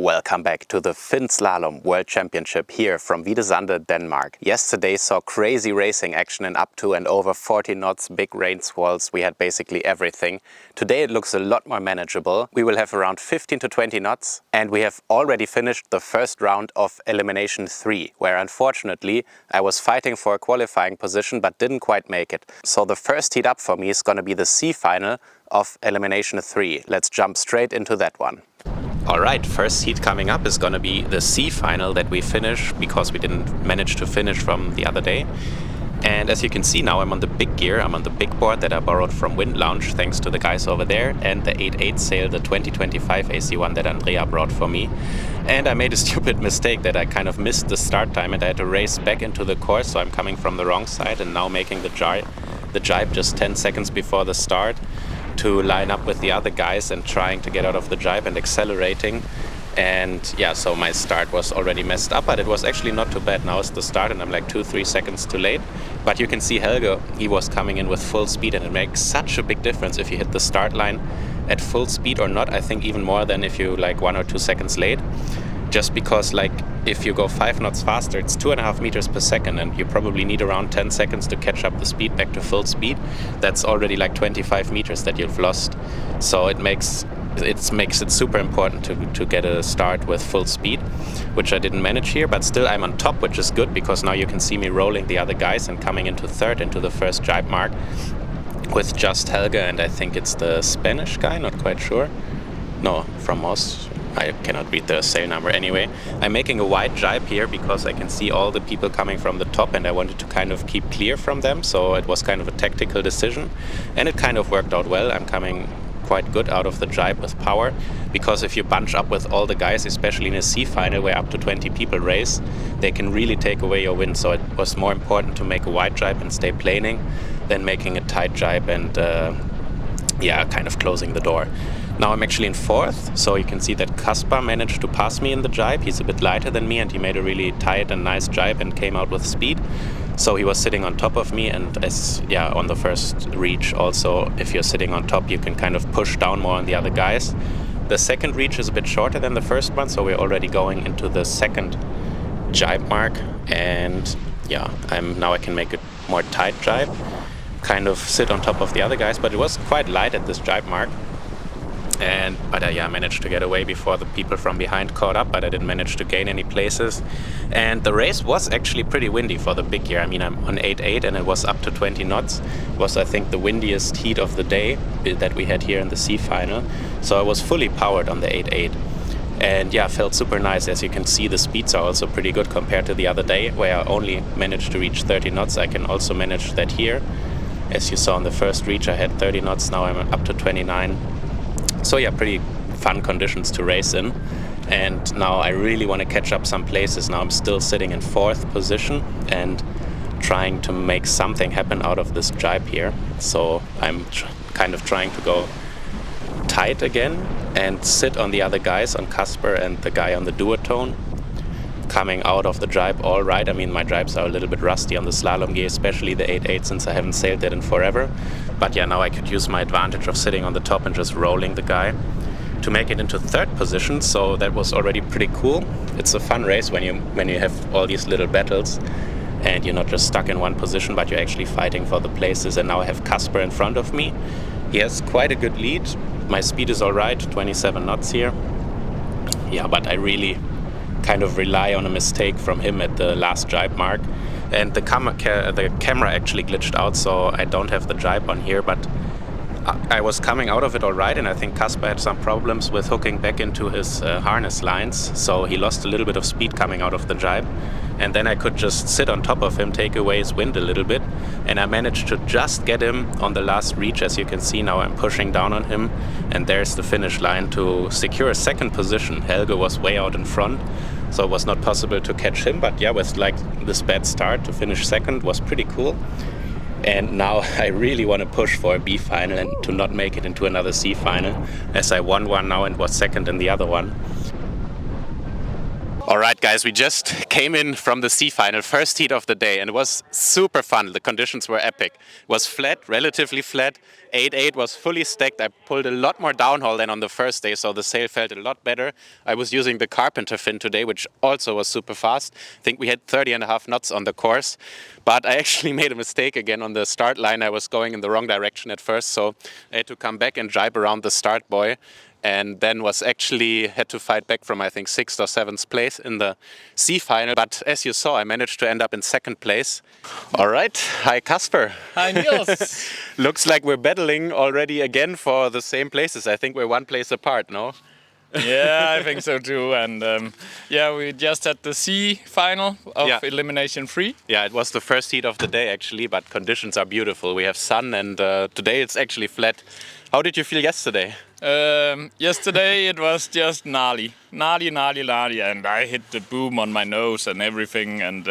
Welcome back to the Finn Slalom World Championship here from Videsande, Denmark. Yesterday saw crazy racing action in up to and over 40 knots, big rain squalls. We had basically everything. Today it looks a lot more manageable. We will have around 15 to 20 knots and we have already finished the first round of Elimination 3, where unfortunately I was fighting for a qualifying position but didn't quite make it. So the first heat up for me is gonna be the C final of Elimination 3. Let's jump straight into that one. Alright, first heat coming up is gonna be the C final that we finish because we didn't manage to finish from the other day. And as you can see now, I'm on the big gear, I'm on the big board that I borrowed from Wind Lounge thanks to the guys over there, and the 8.8 sail, the 2025 AC1 that Andrea brought for me. And I made a stupid mistake that I kind of missed the start time and I had to race back into the course, so I'm coming from the wrong side and now making the jibe just 10 seconds before the start to line up with the other guys and trying to get out of the jibe and accelerating. And yeah, so my start was already messed up, but it was actually not too bad. Now it's the start and I'm like 2-3 seconds too late. But you can see Helge, he was coming in with full speed, and it makes such a big difference if you hit the start line at full speed or not. I think even more than if you like 1 or 2 seconds late. Just because like if you go 5 knots faster, it's 2.5 meters per second and you probably need around 10 seconds to catch up the speed back to full speed. That's already like 25 meters that you've lost. So it makes it super important to get a start with full speed, which I didn't manage here, but still I'm on top, which is good because now you can see me rolling the other guys and coming into third into the first jibe mark with just Helge, and I think it's the Spanish guy, not quite sure. No, from Most. I cannot read the sail number anyway. I'm making a wide jibe here because I can see all the people coming from the top and I wanted to kind of keep clear from them, so it was kind of a tactical decision and it kind of worked out well. I'm coming quite good out of the jibe with power, because if you bunch up with all the guys, especially in a C final where up to 20 people race, they can really take away your win. So it was more important to make a wide jibe and stay planing than making a tight jibe and kind of closing the door. Now I'm actually in fourth, so you can see that Kaspar managed to pass me in the jibe. He's a bit lighter than me and he made a really tight and nice jibe and came out with speed. So he was sitting on top of me, and on the first reach also, if you're sitting on top, you can kind of push down more on the other guys. The second reach is a bit shorter than the first one, so we're already going into the second jibe mark. And now I can make a more tight jibe, kind of sit on top of the other guys, but it was quite light at this jibe mark. But I managed to get away before the people from behind caught up, but I didn't manage to gain any places. And the race was actually pretty windy for the big gear. I mean, I'm on 8.8 and it was up to 20 knots. It was, I think, the windiest heat of the day that we had here in the C final. So I was fully powered on the 8.8. And felt super nice. As you can see, the speeds are also pretty good compared to the other day, where I only managed to reach 30 knots. I can also manage that here. As you saw in the first reach, I had 30 knots. Now I'm up to 29. So pretty fun conditions to race in. And now I really want to catch up some places. Now I'm still sitting in fourth position and trying to make something happen out of this jibe here. So I'm kind of trying to go tight again and sit on the other guys, on Kaspar and the guy on the duotone. Coming out of the jibe all right. I mean, my jibes are a little bit rusty on the slalom gear, especially the 8.8, since I haven't sailed that in forever. But now I could use my advantage of sitting on the top and just rolling the guy to make it into third position. So that was already pretty cool. It's a fun race when you have all these little battles and you're not just stuck in one position, but you're actually fighting for the places. And now I have Kaspar in front of me. He has quite a good lead. My speed is all right, 27 knots here. But I really kind of rely on a mistake from him at the last jibe mark, and the camera actually glitched out, so I don't have the jibe on here, but I was coming out of it all right, and I think Kaspar had some problems with hooking back into his harness lines, so he lost a little bit of speed coming out of the jibe, and then I could just sit on top of him, take away his wind a little bit, and I managed to just get him on the last reach. As you can see now, I'm pushing down on him, and there's the finish line to secure a second position. Helge was way out in front, so it was not possible to catch him, but with like this bad start to finish second was pretty cool. And now I really want to push for a B final and to not make it into another C final, as I won one now and was second in the other one. Alright guys, we just came in from the C final, first heat of the day, and it was super fun. The conditions were epic. It was flat, relatively flat. 8-8 was fully stacked. I pulled a lot more downhaul than on the first day, so the sail felt a lot better. I was using the carpenter fin today, which also was super fast. I think we had 30.5 knots on the course, but I actually made a mistake again on the start line. I was going in the wrong direction at first, so I had to come back and jibe around the start buoy. And then had to fight back from, I think, 6th or 7th place in the C final. But as you saw, I managed to end up in 2nd place. All right. Hi, Kasper. Hi, Nils. Looks like we're battling already again for the same places. I think we're 1 place apart, no? Yeah, I think so too. And we just had the C final of Elimination 3. Yeah, it was the first heat of the day, actually, but conditions are beautiful. We have sun, and today it's actually flat. How did you feel yesterday? Yesterday it was just gnarly, and I hit the boom on my nose and everything, and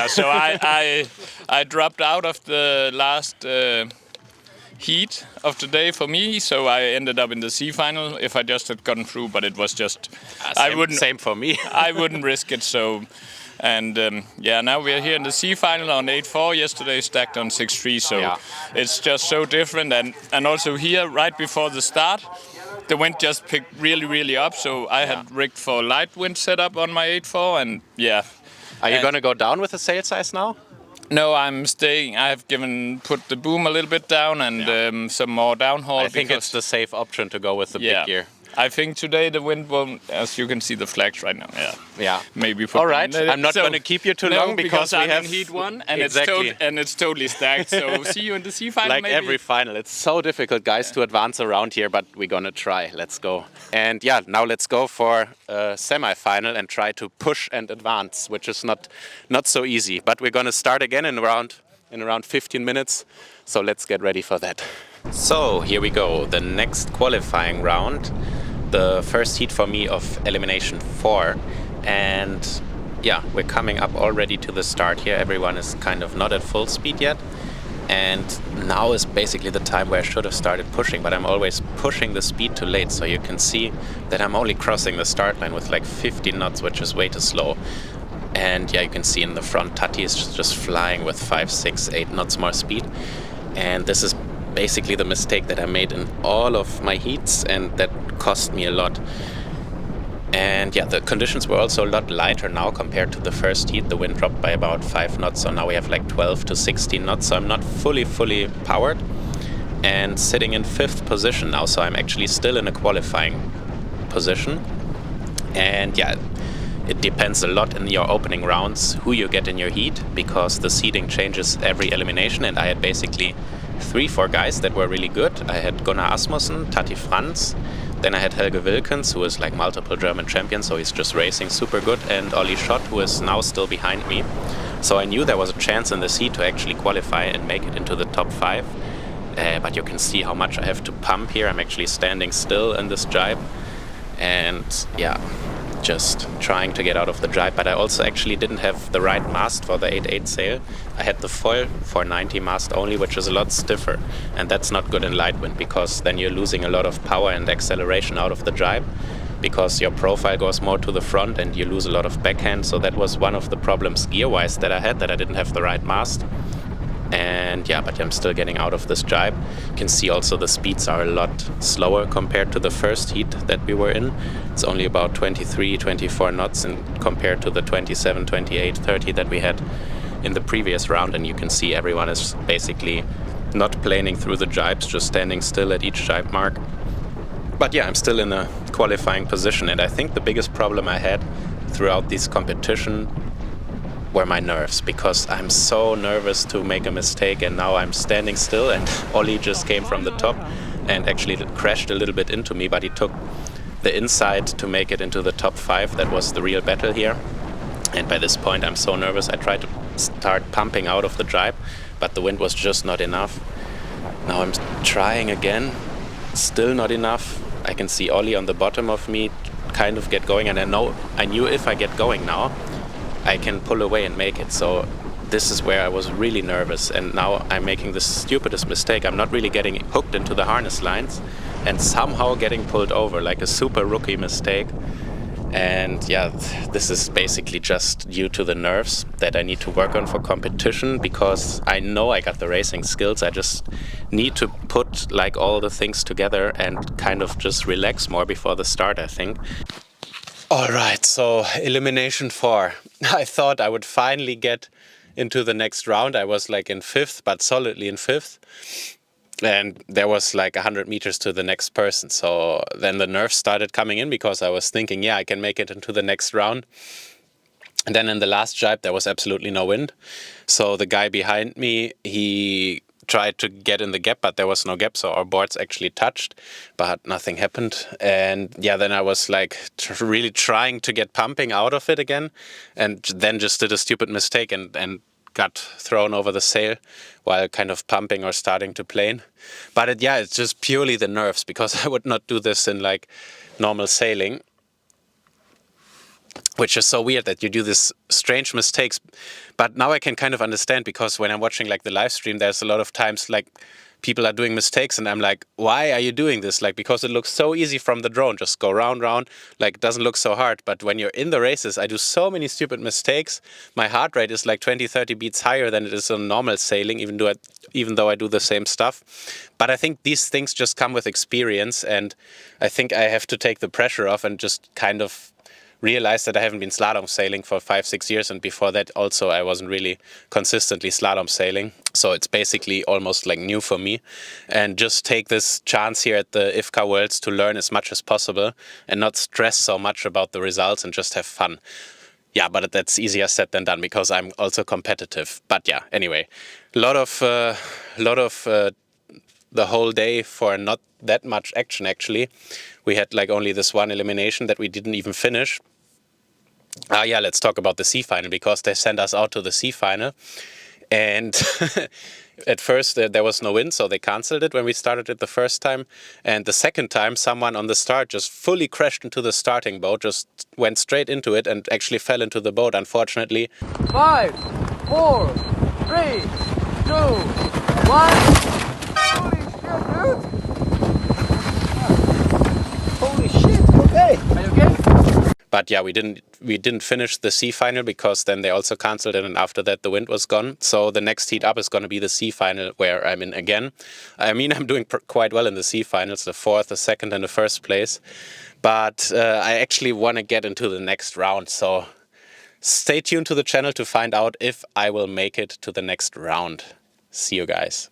so I dropped out of the last heat of the day for me, so I ended up in the C final if I just had gotten through, but it was just same for me. I wouldn't risk it, so. And now we are here in the C final on 8-4. Yesterday stacked on 6-3, so it's just so different. And also here, right before the start, the wind just picked really, really up. So I had rigged for light wind setup on my 8-4, and Are you gonna go down with the sail size now? No, I'm staying. I have put the boom a little bit down and some more downhaul. I think it's the safe option to go with the big gear. I think today the wind won't, as you can see the flags right now. Yeah. Maybe. All right. I'm not going to keep you too long because we I'm have in heat 1 and exactly. it's totally stacked. So see you in the C final. Like maybe. Every final, it's so difficult, guys, to advance around here, but we're gonna try. Let's go. And now let's go for a semi-final and try to push and advance, which is not so easy. But we're gonna start again in around 15 minutes. So let's get ready for that. So here we go. The next qualifying round. The first heat for me of Elimination 4, and we're coming up already to the start here. Everyone is kind of not at full speed yet, and now is basically the time where I should have started pushing, but I'm always pushing the speed too late, so you can see that I'm only crossing the start line with like 50 knots, which is way too slow. And you can see in the front Tati is just flying with 5, 6, 8 knots more speed, and this is basically the mistake that I made in all of my heats, and that cost me a lot. And the conditions were also a lot lighter now compared to the first heat. The wind dropped by about 5 knots, so now we have like 12 to 16 knots, so I'm not fully powered, and sitting in 5th position now, so I'm actually still in a qualifying position. And it depends a lot in your opening rounds who you get in your heat, because the seeding changes every elimination, and I had basically 3-4 guys that were really good. I had Gunnar Asmussen, Tati Franz, then I had Helge Wilkens, who is like multiple German champion, so he's just racing super good, and Olli Schott, who is now still behind me. So I knew there was a chance in this heat to actually qualify and make it into the top 5. But you can see how much I have to pump here. I'm actually standing still in this jibe, and just trying to get out of the jibe, but I also actually didn't have the right mast for the 8-8 sail. I had the foil 490 mast only, which is a lot stiffer, and that's not good in light wind, because then you're losing a lot of power and acceleration out of the jibe, because your profile goes more to the front and you lose a lot of backhand. So that was one of the problems gear-wise that I had, that I didn't have the right mast. And but I'm still getting out of this jibe. You can see also the speeds are a lot slower compared to the first heat that we were in. It's only about 23, 24 knots compared to the 27, 28, 30 that we had in the previous round. And you can see everyone is basically not planing through the jibes, just standing still at each jibe mark. But I'm still in a qualifying position, and I think the biggest problem I had throughout this competition were my nerves, because I'm so nervous to make a mistake, and now I'm standing still, and Olli just came from the top and actually crashed a little bit into me, but he took the inside to make it into the top 5. That was the real battle here. And by this point I'm so nervous, I tried to start pumping out of the jibe, but the wind was just not enough. Now I'm trying again, still not enough. I can see Olli on the bottom of me kind of get going, and I knew if I get going now, I can pull away and make it. So this is where I was really nervous, and now I'm making the stupidest mistake. I'm not really getting hooked into the harness lines and somehow getting pulled over, like a super rookie mistake. And yeah, this is basically just due to the nerves that I need to work on for competition, because I know I got the racing skills. I just need to put like all the things together and kind of just relax more before the start, I think. All right, so elimination 4. I thought I would finally get into the next round. I was like in 5th, but solidly in 5th. And there was like 100 meters to the next person. So then the nerves started coming in, because I was thinking, yeah, I can make it into the next round. And then in the last jibe, there was absolutely no wind. So the guy behind me, he tried to get in the gap, but there was no gap. So our boards actually touched, but nothing happened. And yeah, then I was like really trying to get pumping out of it again. And then just did a stupid mistake and got thrown over the sail while kind of pumping or starting to plane. But it's just purely the nerves, because I would not do this in like normal sailing, which is so weird that you do these strange mistakes. But now I can kind of understand, because when I'm watching like the live stream, there's a lot of times like people are doing mistakes and I'm like, why are you doing this? Like, because it looks so easy from the drone, just go round, like it doesn't look so hard. But when you're in the races, I do so many stupid mistakes. My heart rate is like 20-30 beats higher than it is on normal sailing, even though I do the same stuff. But I think these things just come with experience, and I think I have to take the pressure off and just kind of realized that I haven't been slalom sailing for 5-6 years, and before that also I wasn't really consistently slalom sailing. So it's basically almost like new for me, and just take this chance here at the IFCA Worlds to learn as much as possible and not stress so much about the results and just have fun. Yeah, but that's easier said than done, because I'm also competitive. But yeah, anyway, a lot of the whole day for not that much action actually. We had like only this one elimination that we didn't even finish. Let's talk about the C final, because they sent us out to the C final. And at first there was no wind, so they cancelled it when we started it the first time. And the second time, someone on the start just fully crashed into the starting boat, just went straight into it and actually fell into the boat, unfortunately. 5, 4, 3, 2, 1. Holy shit, okay. Are you okay? But yeah, we didn't finish the C final, because then they also cancelled it, and after that the wind was gone. So the next heat up is going to be the C final, where I'm in again. I mean, I'm doing quite well in the C finals, the 4th, the 2nd and the 1st place. But I actually want to get into the next round. So stay tuned to the channel to find out if I will make it to the next round. See you guys.